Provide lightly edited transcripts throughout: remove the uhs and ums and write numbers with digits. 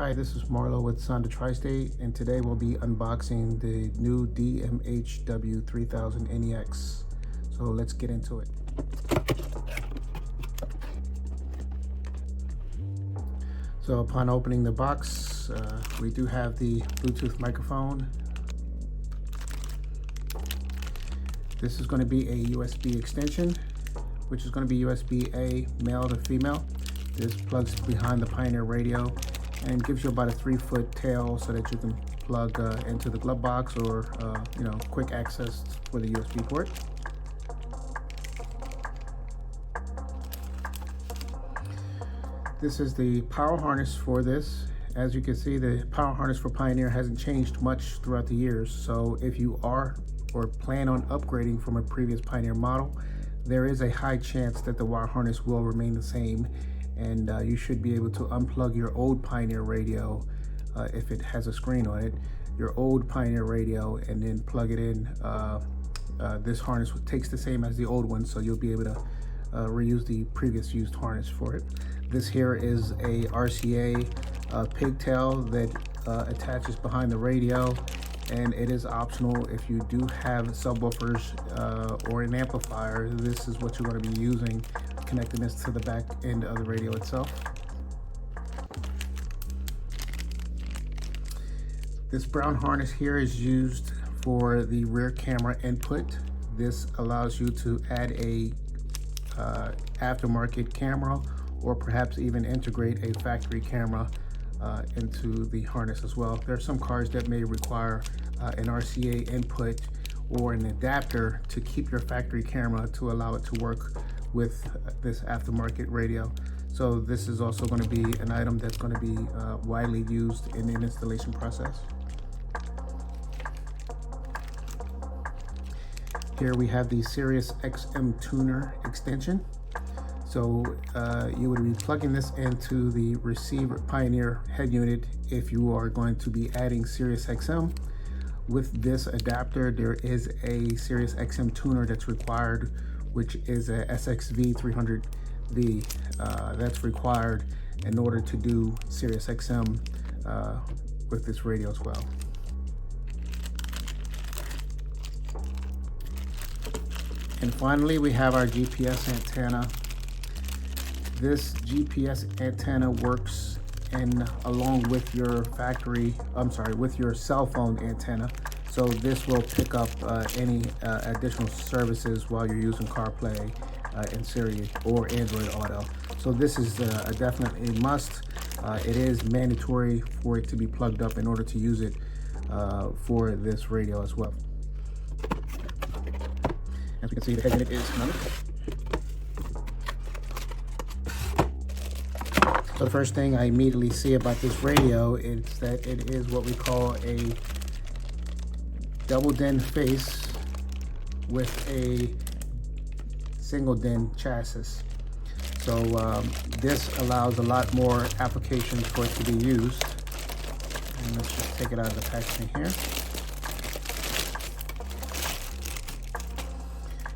Hi, this is Marlo with Soundoftristate, and today we'll be unboxing the new DMH-W3000NEX. So let's get into it. So upon opening the box, we do have the Bluetooth microphone. This is going to be a USB extension, which is going to be USB-A, male to female. This plugs behind the Pioneer radio and gives you about a 3-foot tail so that you can plug into the glove box or quick access for the USB port. This is the power harness for this. As you can see, the power harness for Pioneer hasn't changed much throughout the years, so if you are or plan on upgrading from a previous Pioneer model, there is a high chance that the wire harness will remain the same, and you should be able to unplug your old Pioneer radio if it has a screen on it, your old Pioneer radio, and then plug it in. This harness takes the same as the old one, so you'll be able to reuse the previous used harness for it. This here is a RCA pigtail that attaches behind the radio, and it is optional. If you do have subwoofers or an amplifier, this is what you're going to be using, connecting this to the back end of the radio itself. This brown harness here is used for the rear camera input. This allows you to add a aftermarket camera, or perhaps even integrate a factory camera into the harness as well. There are some cars that may require an RCA input or an adapter to keep your factory camera to allow it to work with this aftermarket radio. So this is also going to be an item that's going to be widely used in the installation process. Here we have the Sirius XM tuner extension. So you would be plugging this into the receiver Pioneer head unit if you are going to be adding Sirius XM. With this adapter, there is a Sirius XM tuner that's required, which is a SXV300V. That's required in order to do Sirius XM with this radio as well. And finally, we have our GPS antenna. This GPS antenna works along with your with your cell phone antenna. So this will pick up any additional services while you're using CarPlay and Siri or Android Auto. So this is definitely a must. It is mandatory for it to be plugged up in order to use it for this radio as well. As we can see, the head unit is mounted. So the first thing I immediately see about this radio is that it is what we call a double DIN face with a single DIN chassis. So this allows a lot more applications for it to be used. And let's just take it out of the packaging here.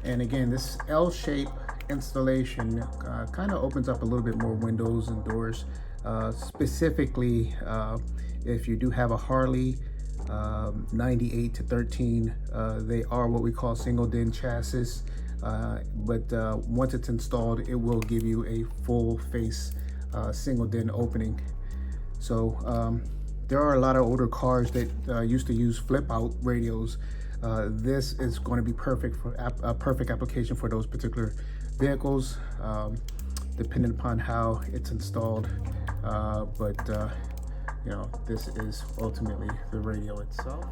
And again, this L-shape installation kind of opens up a little bit more windows and doors. Specifically, if you do have a Harley 98 to 13, they are what we call single DIN chassis. But once it's installed, it will give you a full face single DIN opening. So there are a lot of older cars that used to use flip out radios. This is going to be perfect for a perfect application for those particular vehicles, depending upon how it's installed. This is ultimately the radio itself.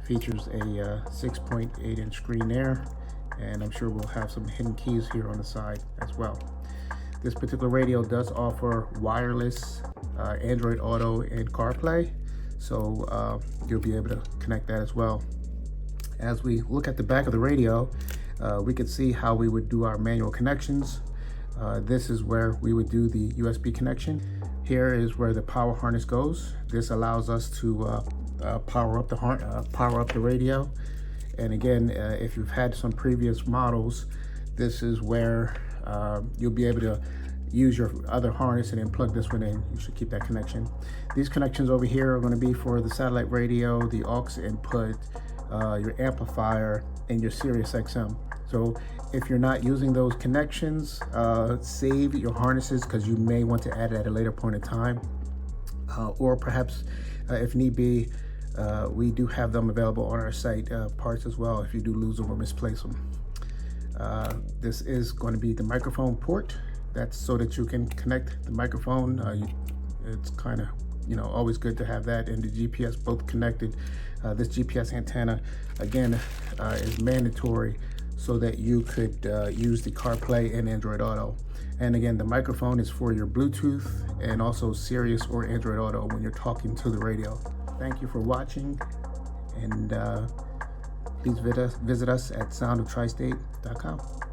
Features a 6.8-inch screen there, and I'm sure we'll have some hidden keys here on the side as well. This particular radio does offer wireless Android Auto and CarPlay, so you'll be able to connect that as well. As we look at the back of the radio, we can see how we would do our manual connections. This is where we would do the USB connection. Here is where the power harness goes. This allows us to power up the radio. And again, if you've had some previous models, this is where you'll be able to use your other harness and then plug this one in. You should keep that connection. These connections over here are going to be for the satellite radio, the aux input, your amplifier, and your Sirius XM. So if you're not using those connections, save your harnesses, because you may want to add it at a later point in time, or perhaps if need be, we do have them available on our site, parts as well, if you do lose them or misplace them. This is going to be the microphone port. That's so that you can connect the microphone. It's kind of, always good to have that and the GPS both connected. This GPS antenna, again, is mandatory so that you could use the CarPlay and Android Auto. And again, the microphone is for your Bluetooth and also Sirius or Android Auto when you're talking to the radio. Thank you for watching, and please visit us at soundoftristate.com.